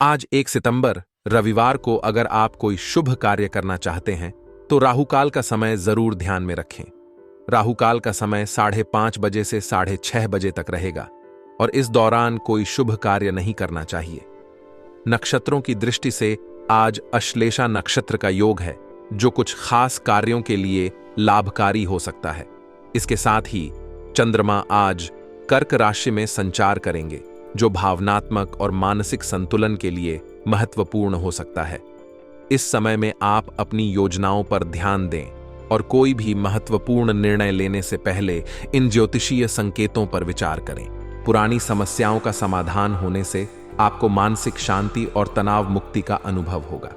आज 1 सितंबर रविवार को अगर आप कोई शुभ कार्य करना चाहते हैं तो राहुकाल का समय जरूर ध्यान में रखें। राहुकाल का समय 5:30 बजे से 6:30 बजे तक रहेगा और इस दौरान कोई शुभ कार्य नहीं करना चाहिए। नक्षत्रों की दृष्टि से आज अश्लेषा नक्षत्र का योग है, जो कुछ खास कार्यों के लिए लाभकारी हो सकता है। इसके साथ ही चंद्रमा आज कर्क राशि में संचार करेंगे, जो भावनात्मक और मानसिक संतुलन के लिए महत्वपूर्ण हो सकता है। इस समय में आप अपनी योजनाओं पर ध्यान दें और कोई भी महत्वपूर्ण निर्णय लेने से पहले इन ज्योतिषीय संकेतों पर विचार करें। पुरानी समस्याओं का समाधान होने से आपको मानसिक शांति और तनाव मुक्ति का अनुभव होगा।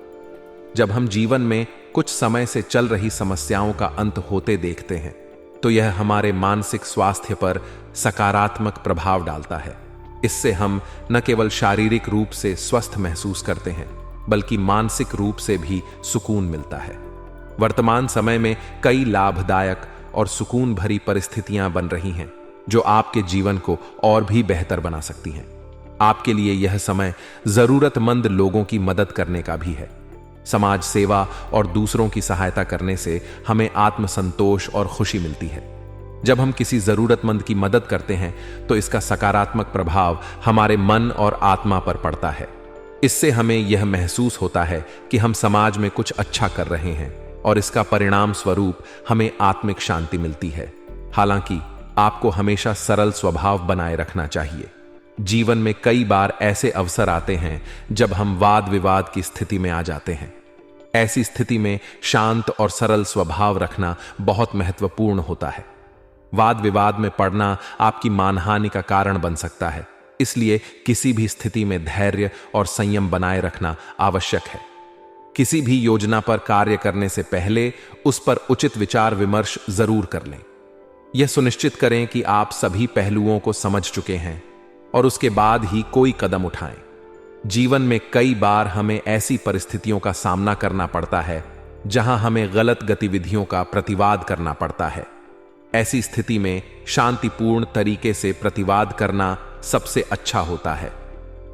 जब हम जीवन में कुछ समय से चल रही समस्याओं का अंत होते देखते हैं, तो यह हमारे मानसिक स्वास्थ्य पर सकारात्मक प्रभाव डालता है। इससे हम न केवल शारीरिक रूप से स्वस्थ महसूस करते हैं, बल्कि मानसिक रूप से भी सुकून मिलता है। वर्तमान समय में कई लाभदायक और सुकून भरी परिस्थितियां बन रही हैं, जो आपके जीवन को और भी बेहतर बना सकती हैं। आपके लिए यह समय जरूरतमंद लोगों की मदद करने का भी है। समाज सेवा और दूसरों की सहायता करने से हमें आत्मसंतोष और खुशी मिलती है। जब हम किसी जरूरतमंद की मदद करते हैं, तो इसका सकारात्मक प्रभाव हमारे मन और आत्मा पर पड़ता है। इससे हमें यह महसूस होता है कि हम समाज में कुछ अच्छा कर रहे हैं और इसका परिणाम स्वरूप हमें आत्मिक शांति मिलती है। हालांकि आपको हमेशा सरल स्वभाव बनाए रखना चाहिए। जीवन में कई बार ऐसे अवसर आते हैं जब हम वाद विवाद की स्थिति में आ जाते हैं। ऐसी स्थिति में शांत और सरल स्वभाव रखना बहुत महत्वपूर्ण होता है। वाद विवाद में पड़ना आपकी मानहानि का कारण बन सकता है, इसलिए किसी भी स्थिति में धैर्य और संयम बनाए रखना आवश्यक है। किसी भी योजना पर कार्य करने से पहले उस पर उचित विचार विमर्श जरूर कर लें। यह सुनिश्चित करें कि आप सभी पहलुओं को समझ चुके हैं और उसके बाद ही कोई कदम उठाएं। जीवन में कई बार हमें ऐसी परिस्थितियों का सामना करना पड़ता है जहां हमें गलत गतिविधियों का प्रतिवाद करना पड़ता है। ऐसी स्थिति में शांतिपूर्ण तरीके से प्रतिवाद करना सबसे अच्छा होता है।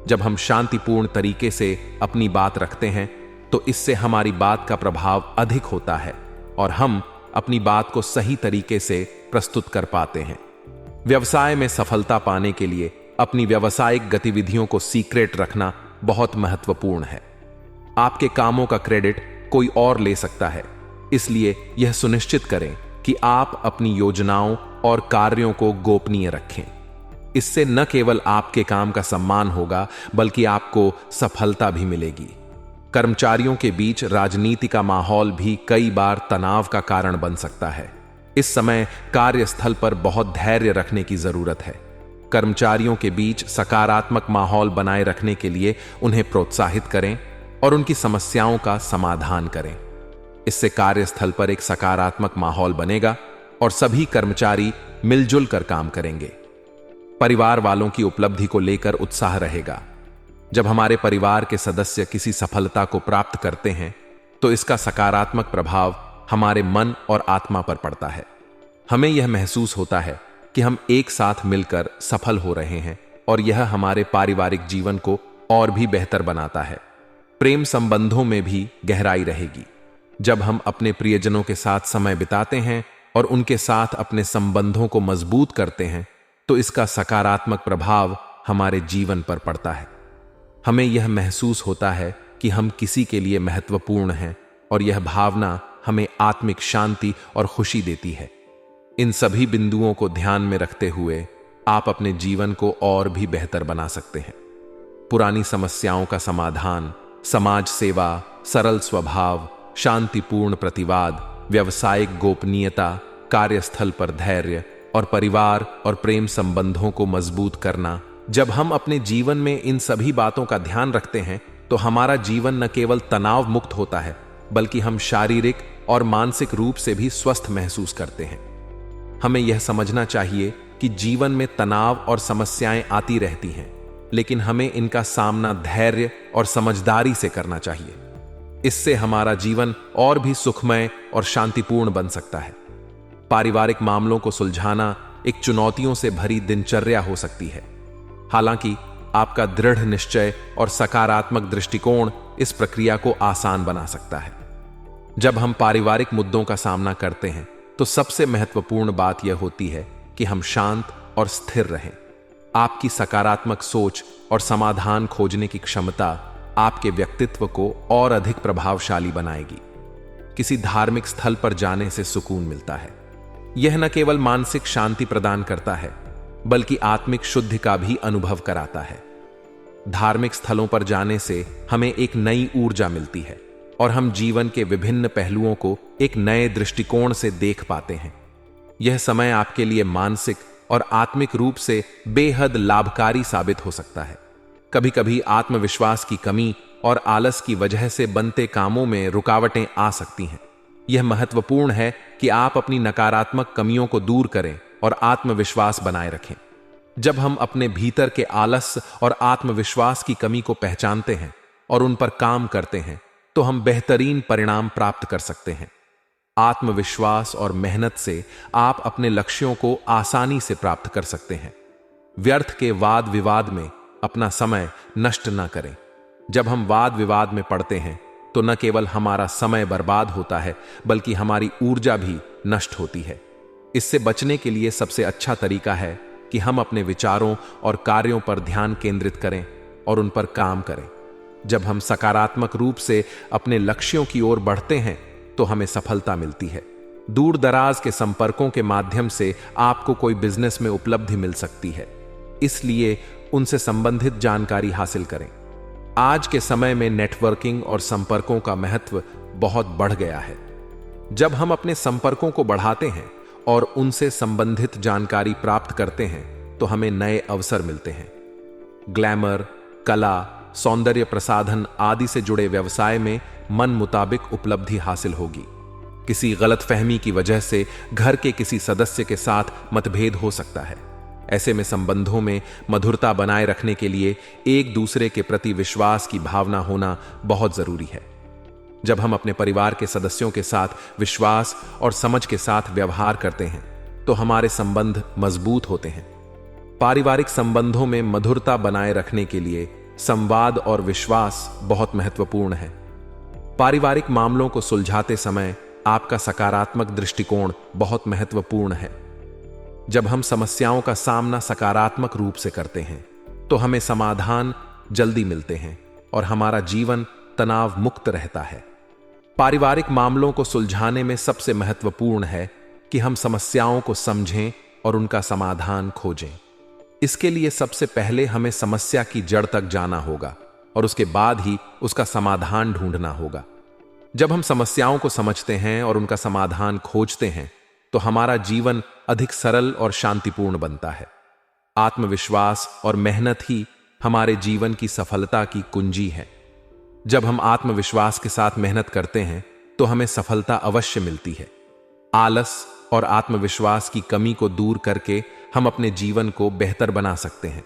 जब हम शांतिपूर्ण तरीके से अपनी बात रखते हैं, तो इससे हमारी बात का प्रभाव अधिक होता है और हम अपनी बात को सही तरीके से प्रस्तुत कर पाते हैं। व्यवसाय में सफलता पाने के लिए अपनी व्यावसायिक गतिविधियों को सीक्रेट रखना बहुत महत्वपूर्ण है। आपके कामों का क्रेडिट कोई और ले सकता है, इसलिए यह सुनिश्चित करें कि आप अपनी योजनाओं और कार्यों को गोपनीय रखें। इससे न केवल आपके काम का सम्मान होगा, बल्कि आपको सफलता भी मिलेगी। कर्मचारियों के बीच राजनीति का माहौल भी कई बार तनाव का कारण बन सकता है। इस समय कार्यस्थल पर बहुत धैर्य रखने की जरूरत है। कर्मचारियों के बीच सकारात्मक माहौल बनाए रखने के लिए उन्हें प्रोत्साहित करें और उनकी समस्याओं का समाधान करें। इससे कार्यस्थल पर एक सकारात्मक माहौल बनेगा और सभी कर्मचारी मिलजुल कर काम करेंगे। परिवार वालों की उपलब्धि को लेकर उत्साह रहेगा। जब हमारे परिवार के सदस्य किसी सफलता को प्राप्त करते हैं, तो इसका सकारात्मक प्रभाव हमारे मन और आत्मा पर पड़ता है। हमें यह महसूस होता है कि हम एक साथ मिलकर सफल हो रहे हैं और यह हमारे पारिवारिक जीवन को और भी बेहतर बनाता है। प्रेम संबंधों में भी गहराई रहेगी। जब हम अपने प्रियजनों के साथ समय बिताते हैं और उनके साथ अपने संबंधों को मजबूत करते हैं, तो इसका सकारात्मक प्रभाव हमारे जीवन पर पड़ता है। हमें यह महसूस होता है कि हम किसी के लिए महत्वपूर्ण हैं और यह भावना हमें आत्मिक शांति और खुशी देती है। इन सभी बिंदुओं को ध्यान में रखते हुए आप अपने जीवन को और भी बेहतर बना सकते हैं। पुरानी समस्याओं का समाधान, समाज सेवा, सरल स्वभाव, शांतिपूर्ण प्रतिवाद, व्यावसायिक गोपनीयता, कार्यस्थल पर धैर्य और परिवार और प्रेम संबंधों को मजबूत करना। जब हम अपने जीवन में इन सभी बातों का ध्यान रखते हैं, तो हमारा जीवन न केवल तनाव मुक्त होता है, बल्कि हम शारीरिक और मानसिक रूप से भी स्वस्थ महसूस करते हैं। हमें यह समझना चाहिए कि जीवन में तनाव और समस्याएं आती रहती हैं, लेकिन हमें इनका सामना धैर्य और समझदारी से करना चाहिए। इससे हमारा जीवन और भी सुखमय और शांतिपूर्ण बन सकता है। पारिवारिक मामलों को सुलझाना एक चुनौतियों से भरी दिनचर्या हो सकती है। हालांकि आपका दृढ़ निश्चय और सकारात्मक दृष्टिकोण इस प्रक्रिया को आसान बना सकता है। जब हम पारिवारिक मुद्दों का सामना करते हैं तो सबसे महत्वपूर्ण बात यह होती है कि हम शांत और स्थिर रहें। आपकी सकारात्मक सोच और समाधान खोजने की क्षमता आपके व्यक्तित्व को और अधिक प्रभावशाली बनाएगी। किसी धार्मिक स्थल पर जाने से सुकून मिलता है। यह न केवल मानसिक शांति प्रदान करता है बल्कि आत्मिक शुद्धि का भी अनुभव कराता है। धार्मिक स्थलों पर जाने से हमें एक नई ऊर्जा मिलती है और हम जीवन के विभिन्न पहलुओं को एक नए दृष्टिकोण से देख पाते हैं। यह समय आपके लिए मानसिक और आत्मिक रूप से बेहद लाभकारी साबित हो सकता है। कभी कभी आत्मविश्वास की कमी और आलस की वजह से बनते कामों में रुकावटें आ सकती हैं। यह महत्वपूर्ण है कि आप अपनी नकारात्मक कमियों को दूर करें और आत्मविश्वास बनाए रखें। जब हम अपने भीतर के आलस और आत्मविश्वास की कमी को पहचानते हैं और उन पर काम करते हैं तो हम बेहतरीन परिणाम प्राप्त कर सकते हैं। आत्मविश्वास और मेहनत से आप अपने लक्ष्यों को आसानी से प्राप्त कर सकते हैं। व्यर्थ के वाद विवाद में अपना समय नष्ट न करें। जब हम वाद विवाद में पड़ते हैं तो न केवल हमारा समय बर्बाद होता है बल्कि हमारी ऊर्जा भी नष्ट होती है। इससे बचने के लिए सबसे अच्छा तरीका है कि हम अपने विचारों और कार्यों पर ध्यान केंद्रित करें और उन पर काम करें। जब हम सकारात्मक रूप से अपने लक्ष्यों की ओर बढ़ते हैं तो हमें सफलता मिलती है। दूर दराज के संपर्कों के माध्यम से आपको कोई बिजनेस में उपलब्धि मिल सकती है, इसलिए उनसे संबंधित जानकारी हासिल करें। आज के समय में नेटवर्किंग और संपर्कों का महत्व बहुत बढ़ गया है। जब हम अपने संपर्कों को बढ़ाते हैं और उनसे संबंधित जानकारी प्राप्त करते हैं तो हमें नए अवसर मिलते हैं। ग्लैमर, कला, सौंदर्य प्रसाधन आदि से जुड़े व्यवसाय में मन मुताबिक उपलब्धि हासिल होगी। किसी गलतफहमी की वजह से घर के किसी सदस्य के साथ मतभेद हो सकता है। ऐसे में संबंधों में मधुरता बनाए रखने के लिए एक दूसरे के प्रति विश्वास की भावना होना बहुत जरूरी है। जब हम अपने परिवार के सदस्यों के साथ विश्वास और समझ के साथ व्यवहार करते हैं तो हमारे संबंध मजबूत होते हैं। पारिवारिक संबंधों में मधुरता बनाए रखने के लिए संवाद और विश्वास बहुत महत्वपूर्ण है। पारिवारिक मामलों को सुलझाते समय आपका सकारात्मक दृष्टिकोण बहुत महत्वपूर्ण है। जब हम समस्याओं का सामना सकारात्मक रूप से करते हैं तो हमें समाधान जल्दी मिलते हैं और हमारा जीवन तनाव मुक्त रहता है। पारिवारिक मामलों को सुलझाने में सबसे महत्वपूर्ण है कि हम समस्याओं को समझें और उनका समाधान खोजें। इसके लिए सबसे पहले हमें समस्या की जड़ तक जाना होगा और उसके बाद ही उसका समाधान ढूंढना होगा। जब हम समस्याओं को समझते हैं और उनका समाधान खोजते हैं तो हमारा जीवन अधिक सरल और शांतिपूर्ण बनता है। आत्मविश्वास और मेहनत ही हमारे जीवन की सफलता की कुंजी है। जब हम आत्मविश्वास के साथ मेहनत करते हैं तो हमें सफलता अवश्य मिलती है। आलस और आत्मविश्वास की कमी को दूर करके हम अपने जीवन को बेहतर बना सकते हैं।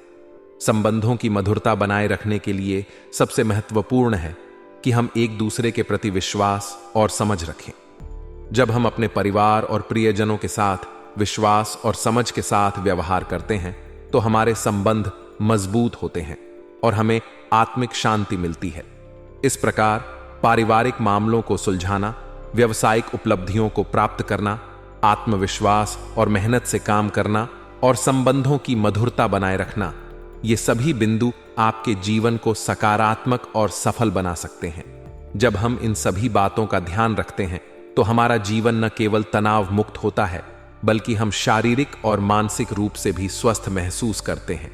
संबंधों की मधुरता बनाए रखने के लिए सबसे महत्वपूर्ण है कि हम एक दूसरे के प्रति विश्वास और समझ रखें। जब हम अपने परिवार और प्रियजनों के साथ विश्वास और समझ के साथ व्यवहार करते हैं तो हमारे संबंध मजबूत होते हैं और हमें आत्मिक शांति मिलती है। इस प्रकार पारिवारिक मामलों को सुलझाना, व्यावसायिक उपलब्धियों को प्राप्त करना, आत्मविश्वास और मेहनत से काम करना और संबंधों की मधुरता बनाए रखना, ये सभी बिंदु आपके जीवन को सकारात्मक और सफल बना सकते हैं। जब हम इन सभी बातों का ध्यान रखते हैं तो हमारा जीवन न केवल तनाव मुक्त होता है बल्कि हम शारीरिक और मानसिक रूप से भी स्वस्थ महसूस करते हैं।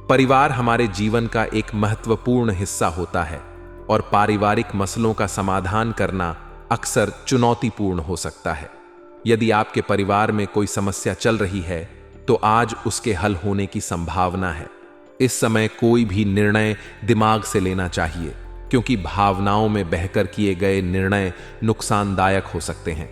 परिवार हमारे जीवन का एक महत्वपूर्ण हिस्सा होता है और पारिवारिक मसलों का समाधान करना अक्सर चुनौतीपूर्ण हो सकता है। यदि आपके परिवार में कोई समस्या चल रही है तो आज उसके हल होने की संभावना है। इस समय कोई भी निर्णय दिमाग से लेना चाहिए क्योंकि भावनाओं में बहकर किए गए निर्णय नुकसानदायक हो सकते हैं।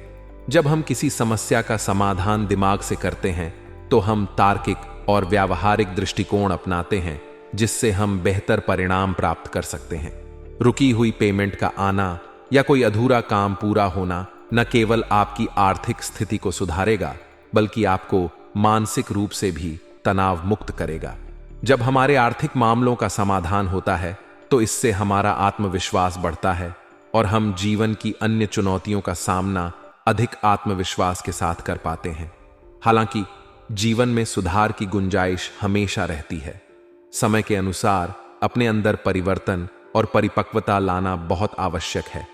जब हम किसी समस्या का समाधान दिमाग से करते हैं तो हम तार्किक और व्यावहारिक दृष्टिकोण अपनाते हैं जिससे हम बेहतर परिणाम प्राप्त कर सकते हैं। रुकी हुई पेमेंट का आना या कोई अधूरा काम पूरा होना न केवल आपकी आर्थिक स्थिति को सुधारेगा बल्कि आपको मानसिक रूप से भी तनाव मुक्त करेगा। जब हमारे आर्थिक मामलों का समाधान होता है तो इससे हमारा आत्मविश्वास बढ़ता है और हम जीवन की अन्य चुनौतियों का सामना अधिक आत्मविश्वास के साथ कर पाते हैं। हालांकि जीवन में सुधार की गुंजाइश हमेशा रहती है। समय के अनुसार अपने अंदर परिवर्तन और परिपक्वता लाना बहुत आवश्यक है।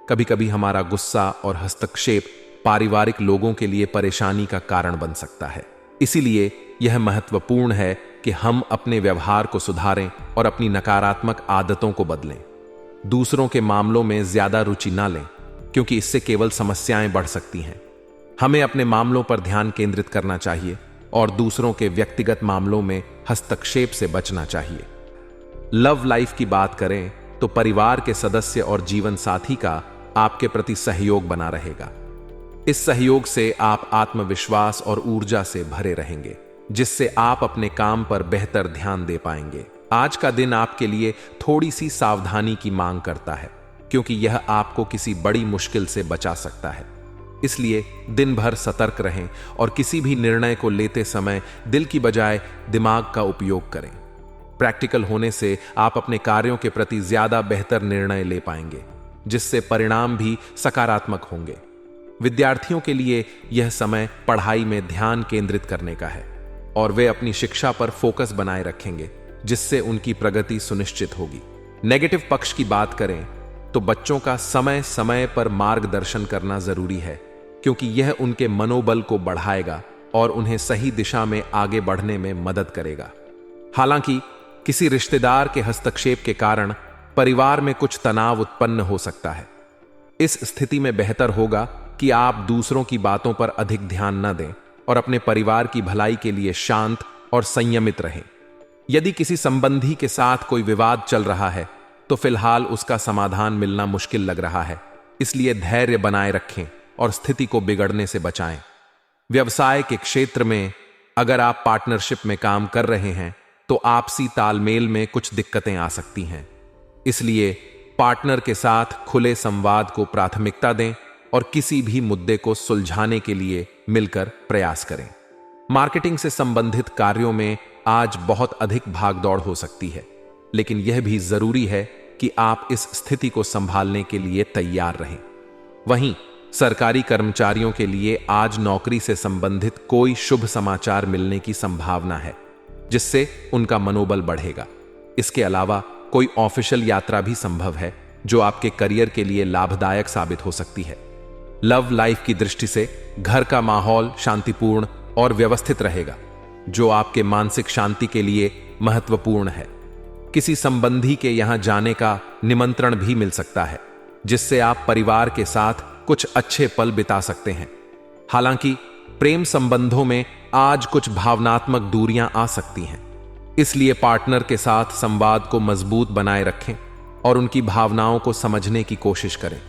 कभी कभी हमारा गुस्सा और हस्तक्षेप पारिवारिक लोगों के लिए परेशानी का कारण बन सकता है। इसीलिए यह महत्वपूर्ण है कि हम अपने व्यवहार को सुधारें और अपनी नकारात्मक आदतों को बदलें। दूसरों के मामलों में ज्यादा रुचि ना लें, क्योंकि इससे केवल समस्याएं बढ़ सकती हैं। हमें अपने मामलों पर ध्यान केंद्रित करना चाहिए और दूसरों के व्यक्तिगत मामलों में हस्तक्षेप से बचना चाहिए। लव लाइफ की बात करें तो परिवार के सदस्य और जीवन साथी का आपके प्रति सहयोग बना रहेगा। इस सहयोग से आप आत्मविश्वास और ऊर्जा से भरे रहेंगे, जिससे आप अपने काम पर बेहतर ध्यान दे पाएंगे। आज का दिन आपके लिए थोड़ी सी सावधानी की मांग करता है, क्योंकि यह आपको किसी बड़ी मुश्किल से बचा सकता है। इसलिए दिन भर सतर्क रहें और किसी भी निर्णय को लेते समय दिल की बजाय दिमाग का उपयोग करें। प्रैक्टिकल होने से आप अपने कार्यों के प्रति ज्यादा बेहतर निर्णय ले पाएंगे, जिससे परिणाम भी सकारात्मक होंगे। विद्यार्थियों के लिए यह समय पढ़ाई में ध्यान केंद्रित करने का है और वे अपनी शिक्षा पर फोकस बनाए रखेंगे, जिससे उनकी प्रगति सुनिश्चित होगी। नेगेटिव पक्ष की बात करें तो बच्चों का समय समय पर मार्गदर्शन करना जरूरी है, क्योंकि यह उनके मनोबल को बढ़ाएगा और उन्हें सही दिशा में आगे बढ़ने में मदद करेगा। हालांकि किसी रिश्तेदार के हस्तक्षेप के कारण परिवार में कुछ तनाव उत्पन्न हो सकता है। इस स्थिति में बेहतर होगा कि आप दूसरों की बातों पर अधिक ध्यान न दें और अपने परिवार की भलाई के लिए शांत और संयमित रहें। यदि किसी संबंधी के साथ कोई विवाद चल रहा है तो फिलहाल उसका समाधान मिलना मुश्किल लग रहा है, इसलिए धैर्य बनाए रखें और स्थिति को बिगड़ने से बचाएं। व्यवसाय के क्षेत्र में अगर आप पार्टनरशिप में काम कर रहे हैं तो आपसी तालमेल में कुछ दिक्कतें आ सकती हैं। इसलिए पार्टनर के साथ खुले संवाद को प्राथमिकता दें और किसी भी मुद्दे को सुलझाने के लिए मिलकर प्रयास करें। मार्केटिंग से संबंधित कार्यों में आज बहुत अधिक भागदौड़ हो सकती है, लेकिन यह भी जरूरी है कि आप इस स्थिति को संभालने के लिए तैयार रहें। वहीं सरकारी कर्मचारियों के लिए आज नौकरी से संबंधित कोई शुभ समाचार मिलने की संभावना है, जिससे उनका मनोबल बढ़ेगा। इसके अलावा कोई ऑफिशियल यात्रा भी संभव है, जो आपके करियर के लिए लाभदायक साबित हो सकती है। लव लाइफ की दृष्टि से घर का माहौल शांतिपूर्ण और व्यवस्थित रहेगा, जो आपके मानसिक शांति के लिए महत्वपूर्ण है। किसी संबंधी के यहां जाने का निमंत्रण भी मिल सकता है, जिससे आप परिवार के साथ कुछ अच्छे पल बिता सकते हैं। हालांकि प्रेम संबंधों में आज कुछ भावनात्मक दूरियां आ सकती हैं, इसलिए पार्टनर के साथ संवाद को मजबूत बनाए रखें और उनकी भावनाओं को समझने की कोशिश करें।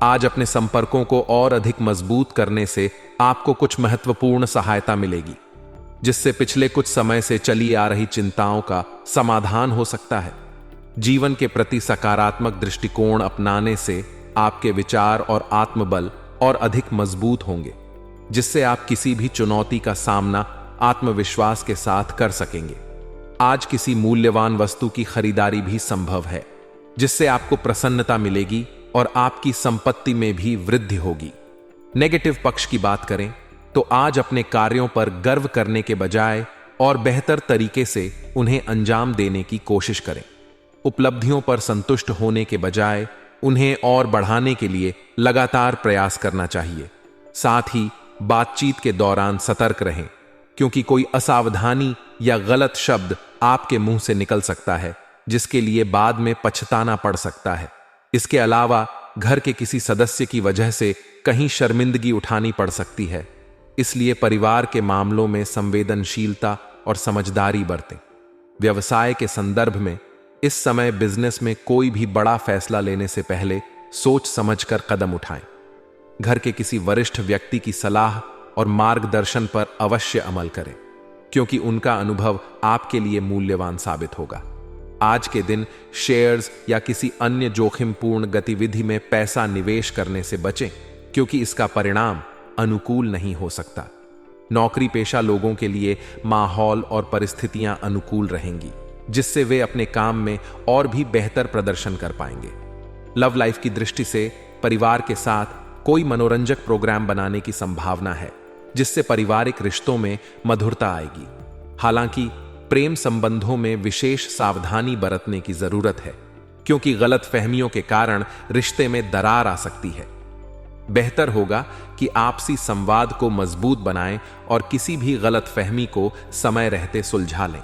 आज अपने संपर्कों को और अधिक मजबूत करने से आपको कुछ महत्वपूर्ण सहायता मिलेगी, जिससे पिछले कुछ समय से चली आ रही चिंताओं का समाधान हो सकता है। जीवन के प्रति सकारात्मक दृष्टिकोण अपनाने से आपके विचार और आत्मबल और अधिक मजबूत होंगे, जिससे आप किसी भी चुनौती का सामना आत्मविश्वास के साथ कर सकेंगे। आज किसी मूल्यवान वस्तु की खरीदारी भी संभव है, जिससे आपको प्रसन्नता मिलेगी और आपकी संपत्ति में भी वृद्धि होगी। नेगेटिव पक्ष की बात करें तो आज अपने कार्यों पर गर्व करने के बजाय और बेहतर तरीके से उन्हें अंजाम देने की कोशिश करें। उपलब्धियों पर संतुष्ट होने के बजाय उन्हें और बढ़ाने के लिए लगातार प्रयास करना चाहिए। साथ ही बातचीत के दौरान सतर्क रहें, क्योंकि कोई असावधानी या गलत शब्द आपके मुंह से निकल सकता है, जिसके लिए बाद में पछताना पड़ सकता है। इसके अलावा घर के किसी सदस्य की वजह से कहीं शर्मिंदगी उठानी पड़ सकती है, इसलिए परिवार के मामलों में संवेदनशीलता और समझदारी बरतें। व्यवसाय के संदर्भ में इस समय बिजनेस में कोई भी बड़ा फैसला लेने से पहले सोच समझकर कदम उठाएं। घर के किसी वरिष्ठ व्यक्ति की सलाह और मार्गदर्शन पर अवश्य अमल करें, क्योंकि उनका अनुभव आपके लिए मूल्यवान साबित होगा। आज के दिन शेयर्स या किसी अन्य जोखिमपूर्ण गतिविधि में पैसा निवेश करने से बचें, क्योंकि इसका परिणाम अनुकूल नहीं हो सकता। नौकरी पेशा लोगों के लिए माहौल और परिस्थितियां अनुकूल रहेंगी, जिससे वे अपने काम में और भी बेहतर प्रदर्शन कर पाएंगे। लव लाइफ की दृष्टि से परिवार के साथ कोई मनोरंजक प्रोग्राम बनाने की संभावना है, जिससे पारिवारिक रिश्तों में मधुरता आएगी। हालांकि प्रेम संबंधों में विशेष सावधानी बरतने की जरूरत है, क्योंकि गलत फहमियों के कारण रिश्ते में दरार आ सकती है। बेहतर होगा कि आपसी संवाद को मजबूत बनाएं और किसी भी गलत फहमी को समय रहते सुलझा लें।